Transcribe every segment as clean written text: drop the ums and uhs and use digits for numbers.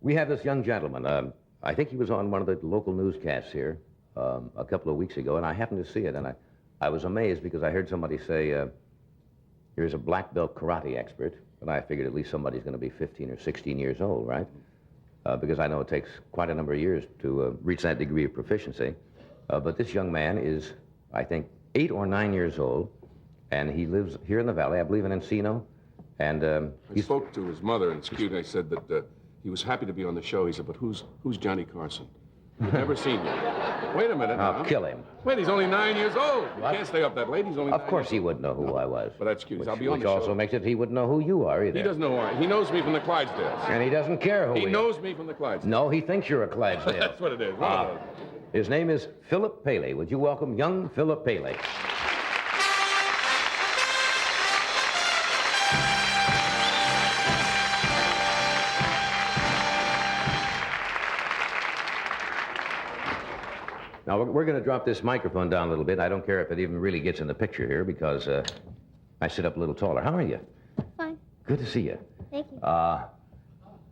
We have this young gentleman. I think he was on one of the local newscasts here a couple of weeks ago, and I happened to see it, and I was amazed because I heard somebody say, here's a black belt karate expert, and I figured at least somebody's going to be 15 or 16 years old, right? Because I know it takes quite a number of years to reach that degree of proficiency. But this young man is, I think, 8 or 9 years old, and he lives here in the valley, I believe in Encino. And I spoke to his mother, and it's cute. I said that he was happy to be on the show. He said, but who's Johnny Carson? We've never seen you. Wait a minute now. I'll kill him. Wait, he's only 9 years old. You can't stay up that late. He's only 9 Of course years he wouldn't know who I was. But that's cute. I'll be on the Which show. also makes it he wouldn't know who you are either. He doesn't know who I am. He knows me from the Clydesdales. And he doesn't care who He knows me from the Clydesdales. No, he thinks you're a Clydesdale. That's what it is. His name is Phillip Paley. Would you welcome young Phillip Paley? Now, we're going to drop this microphone down a little bit. I don't care if it even really gets in the picture here because I sit up a little taller. How are you? Fine. Good to see you. Thank you. Now,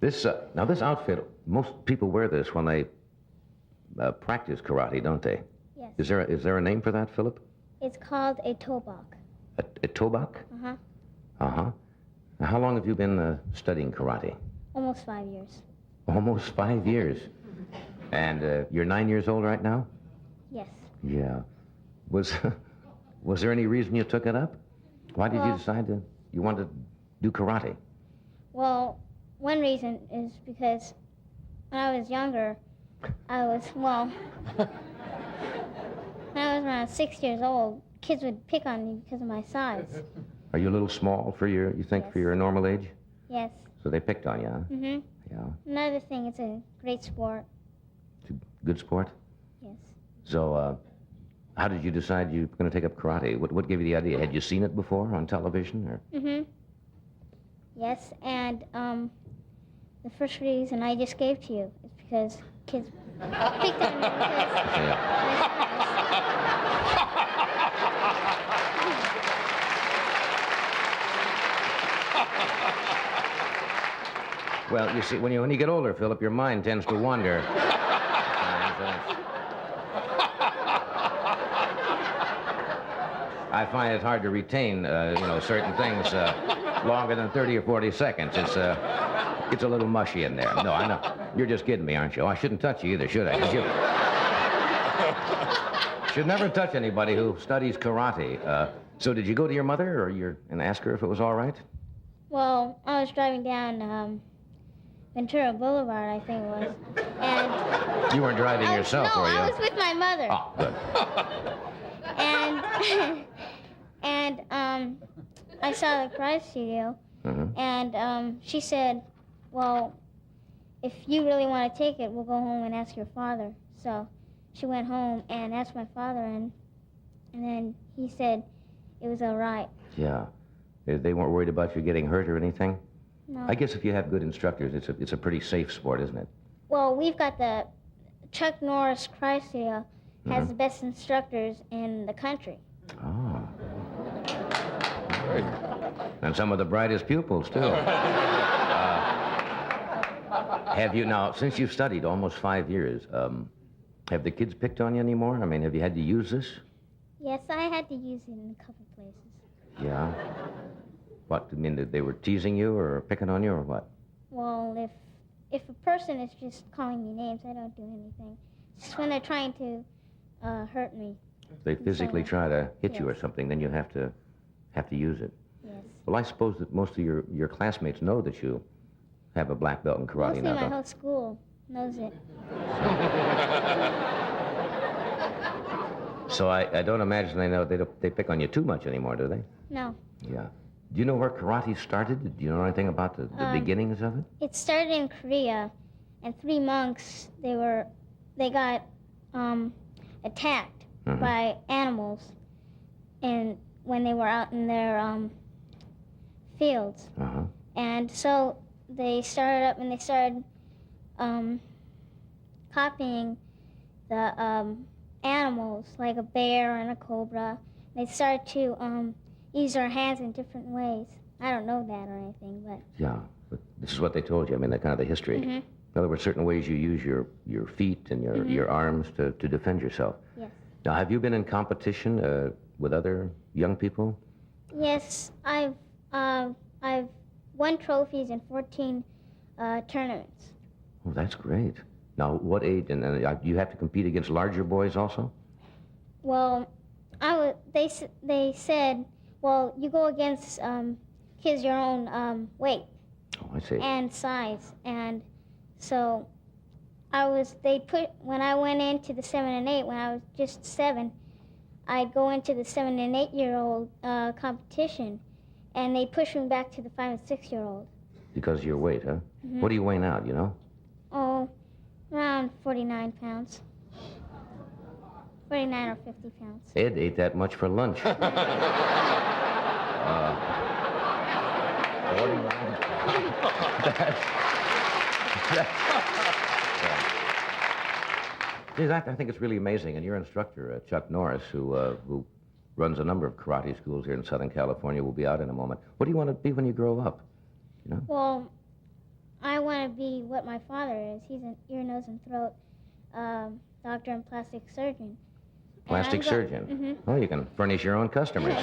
this outfit, most people wear this when they practice karate, don't they? Yes. Is there a name for that, Phillip? It's called a tobak. A tobak? Uh-huh. Uh-huh. Now, how long have you been studying karate? Almost 5 years. Almost 5 years. And you're 9 years old right now? Yes. Yeah. Was there any reason you took it up? Why did you decide you wanted to do karate? Well, one reason is because when I was younger, when I was around 6 years old, kids would pick on me because of my size. Are you a little small for your normal age? Yes. So they picked on you, huh? Mm-hmm. Yeah. Another thing, it's a great sport. It's a good sport? Yes. So, how did you decide you were going to take up karate? What gave you the idea? Had you seen it before on television, or? Mm-hmm. Yes, and the first reason I just gave to you is because kids picked on me Well, you see, when you get older, Phillip, your mind tends to wander. I find it hard to retain, certain things longer than 30 or 40 seconds. It's a little mushy in there. No, I know. You're just kidding me, aren't you? Oh, I shouldn't touch you either, should I? Should never touch anybody who studies karate. So did you go to your mother and ask her if it was all right? Well, I was driving down Ventura Boulevard, I think it was, and... You weren't driving yourself, were you? No, I was with my mother. Oh, good. And I saw the karate studio, and she said, well, if you really want to take it, we'll go home and ask your father. So she went home and asked my father, and then he said it was all right. Yeah. They weren't worried about you getting hurt or anything? No. I guess if you have good instructors, it's a pretty safe sport, isn't it? Well, we've got the Chuck Norris karate studio has the best instructors in the country. Oh. Good. And some of the brightest pupils, too. Have you, now, since you've studied almost 5 years, have the kids picked on you anymore? I mean, have you had to use this? Yes, I had to use it in a couple places. Yeah? What, I mean, they were teasing you or picking on you or what? Well, if a person is just calling me names, I don't do anything. It's just when they're trying to hurt me. If they physically try to hit you or something, then you have to use it. Yes. Well, I suppose that most of your classmates know that you have a black belt in karate now. Mostly my whole school knows it. So I don't imagine they pick on you too much anymore, do they? No. Yeah. Do you know where karate started? Do you know anything about the beginnings of it? It started in Korea, and 3 monks, they got attacked by animals and when they were out in their fields. And so they started up and they started copying the animals, like a bear and a cobra. They started to use their hands in different ways. I don't know that or anything, but... Yeah, but this is what they told you. I mean, that kind of the history. In other words, certain ways you use your feet and your arms to defend yourself. Yes. Now, have you been in competition with other young people? Yes, I've won trophies in 14 tournaments. Oh, that's great. Now, what age? And you have to compete against larger boys also? Well, they said, well, you go against kids your own weight Oh, I see. and size, and so when I went into the 7 and 8 when I was just 7, I'd go into the 7 and 8-year-old competition, and they pushed me back to the 5 and 6-year-old. Because of your weight, huh? What do you weigh now, do you know? Oh, around 49 pounds. 49 or 50 pounds. Ed ate that much for lunch. 49. Geez, I think it's really amazing. And your instructor, Chuck Norris, who runs a number of karate schools here in Southern California, will be out in a moment. What do you want to be when you grow up? You know? Well, I want to be what my father is. He's an ear, nose, and throat doctor and plastic surgeon. Plastic surgeon? Oh, you can furnish your own customers.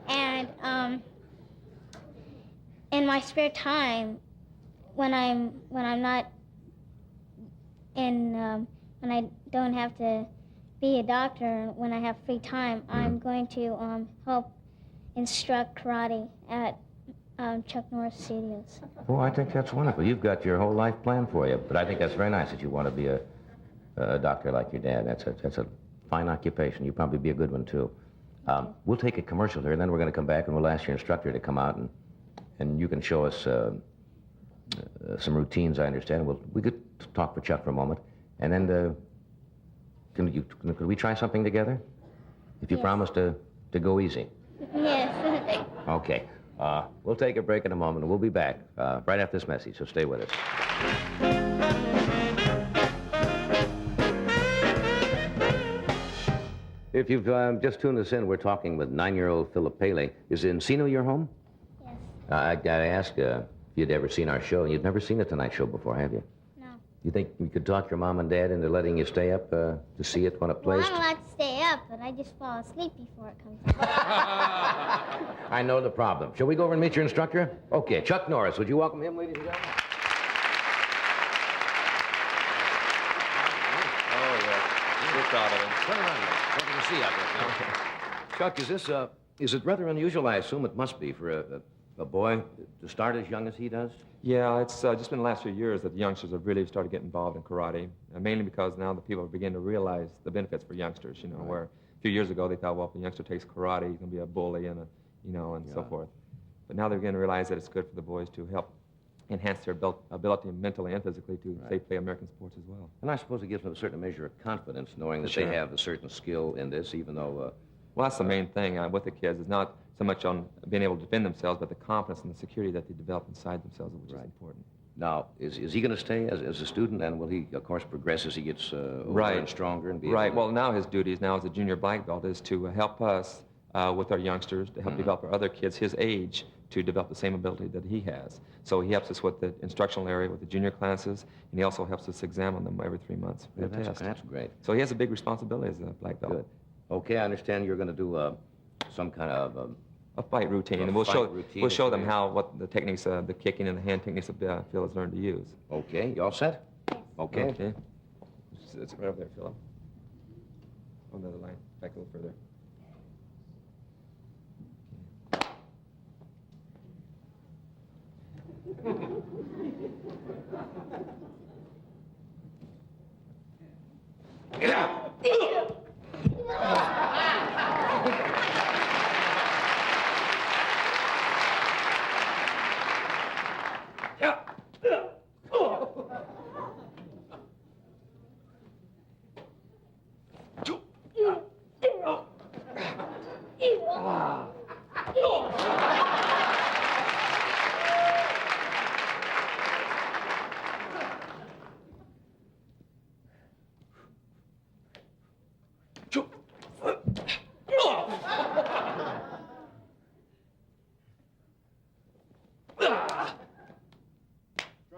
And in my spare time, when I'm not when I don't have to be a doctor, when I have free time, I'm going to help instruct karate at Chuck Norris Studios. Oh, I think that's wonderful. You've got your whole life planned for you. But I think that's very nice that you want to be a doctor like your dad. That's a fine occupation. You'd probably be a good one, too. We'll take a commercial here, and then we're going to come back, and we'll ask your instructor to come out, and you can show us some routines, I understand. We could talk for Chuck for a moment, and then could we try something together? If you promise to go easy. Yes. Okay. We'll take a break in a moment, and we'll be back right after this message, so stay with us. If you've just tuned us in, we're talking with 9-year-old Phillip Paley. Is Encino your home? Yes. I asked if you'd ever seen our show. You'd never seen the Tonight Show before, have you? No. You think we could talk your mom and dad into letting you stay up to see it when it plays? Well, I'm allowed to stay up, but I just fall asleep before it comes on. I know the problem. Shall we go over and meet your instructor? Okay, Chuck Norris. Would you welcome him, ladies and gentlemen? Oh, yeah. We're proud of him. Turn around here. Something to see out there now. Chuck, is it rather unusual? I assume it must be for a boy to start as young as he does? Yeah, it's just been the last few years that the youngsters have really started getting involved in karate, mainly because now the people are beginning to realize the benefits for youngsters, you know, where a few years ago they thought, well, if a youngster takes karate, he's going to be a bully and so forth. But now they're beginning to realize that it's good for the boys to help enhance their ability mentally and physically to, say, play American sports as well. And I suppose it gives them a certain measure of confidence, knowing that they have a certain skill in this, even though... Well, that's the main thing with the kids. It's not so much on being able to defend themselves, but the confidence and the security that they develop inside themselves, which is important. Now, is he going to stay as a student, and will he, of course, progress as he gets older and stronger? And be Well, now his duties now as a junior black belt is to help us with our youngsters, to help develop our other kids his age to develop the same ability that he has. So he helps us with the instructional area, with the junior classes, and he also helps us examine them every 3 months for the test. That's great. So he has a big responsibility as a black belt. Good. Okay, I understand you're going to do some kind of... a fight routine, and we'll show them what the techniques, the kicking and the hand techniques that Phil has learned to use. Okay, you all set? Okay. Okay. It's right over there, Philip. On the other line, back a little further. Get out!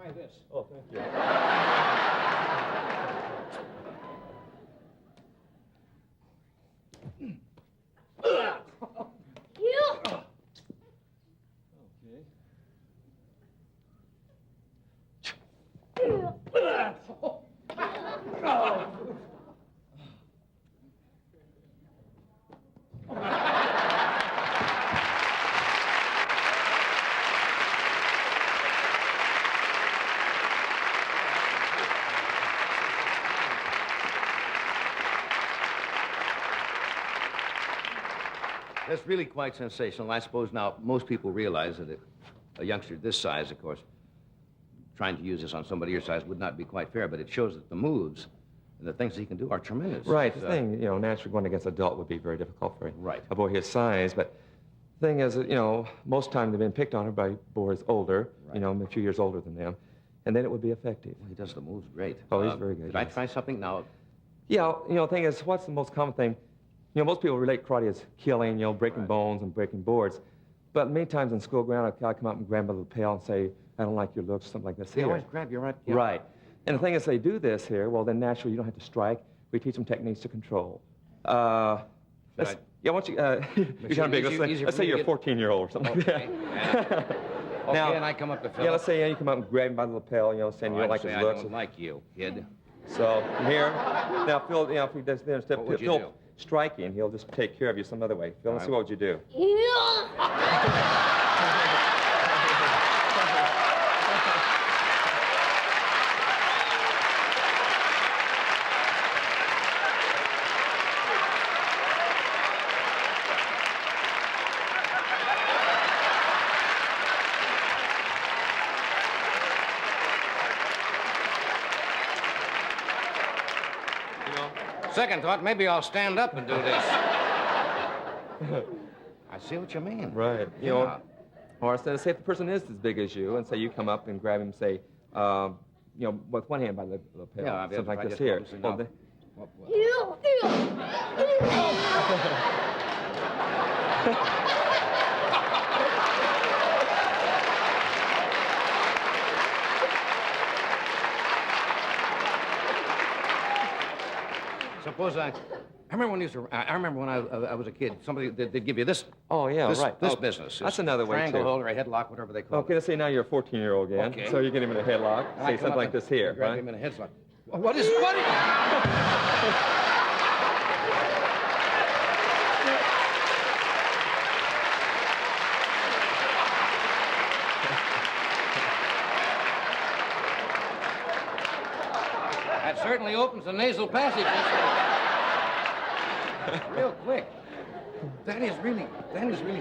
Try this. Oh, thank you. That's really quite sensational. I suppose now most people realize that a youngster this size, of course, trying to use this on somebody your size would not be quite fair, but it shows that the moves and the things he can do are tremendous. Right. The thing, naturally going against an adult would be very difficult for Right. a boy his size. But the thing is, that, most times they've been picked on by boys older, Right. A few years older than them, and then it would be effective. Well, he does the moves great. Oh, he's very good. Did I yes. try something now? Yeah, the thing is, what's the most common thing? Most people relate karate as killing, breaking Right. bones and breaking boards. But many times in school ground, I'll come up and grab my lapel and say, I don't like your looks, something like this They here. always grab you right. Yeah. Right. And the thing is, they do this here, well, then naturally you don't have to strike. We teach them techniques to control. Yeah, why don't you, you're kind of big. Let's say you're a 14-year-old or something like Okay. that. Okay, Now, and I come up to Phillip. Yeah, let's say you come up and grab him by the lapel, saying you don't like his I looks. don't like you, kid. So, from here, now, Phil, if he does this, What would you Phil do? striking, he'll just take care of you some other way. Phil, let's see, right. what would you do? Second thought, maybe I'll stand up and do this. I see what you mean. Right. Yeah. Or say if the person is as big as you, and say you come up and grab him, say, with one hand by the lapel, Yeah, something like I this just here. obviously Well, know. Suppose I remember when I was a kid. Somebody they'd give you this. Oh, yeah, this, right. This Oh, business. That's another way, Triangle too. hold or a headlock, whatever they call Okay, it. let's say now you're a 14-year-old again. Okay. So you get him in a headlock. And I Say come something up like and this here, grab right? him in a headlock. What is? What is? That certainly opens the nasal passage. Real quick. That is really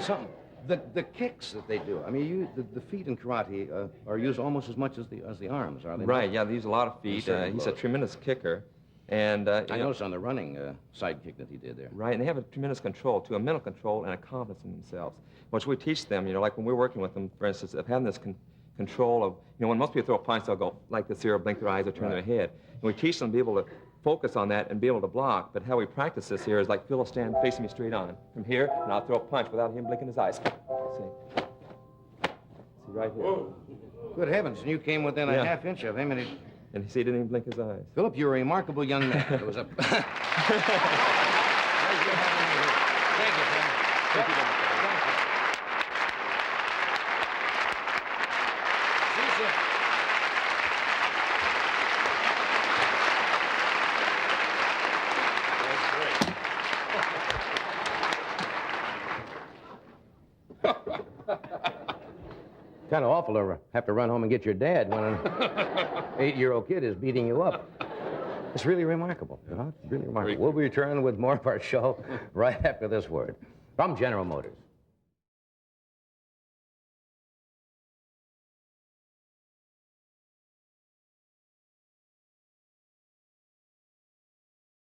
something. The kicks that they do. I mean, the feet in karate are used almost as much as the arms, are they? Right, yeah, they use a lot of feet. certainly He's a would. tremendous kicker. And I noticed on the running side kick that he did there. Right, and they have a tremendous control, too, a mental control and a confidence in themselves, which we teach them, like when we're working with them, for instance, of having this control of, when most people throw a punch, they'll go like this here, or blink their eyes, or turn their head. And we teach them to be able to focus on that and be able to block, but how we practice this here is like Phil will stand facing me straight on from here, and I'll throw a punch without him blinking his eyes. See? See, right here. Good heavens, and you came within a Yeah. half inch of him, and And see, he didn't even blink his eyes. Philip, you're a remarkable young man. It was a... Thank you, Phil. Thank you very much. See you soon. Kind of awful to have to run home and get your dad when an 8-year-old kid is beating you up. It's really remarkable. It's really remarkable. We'll be returning with more of our show right after this word from General Motors.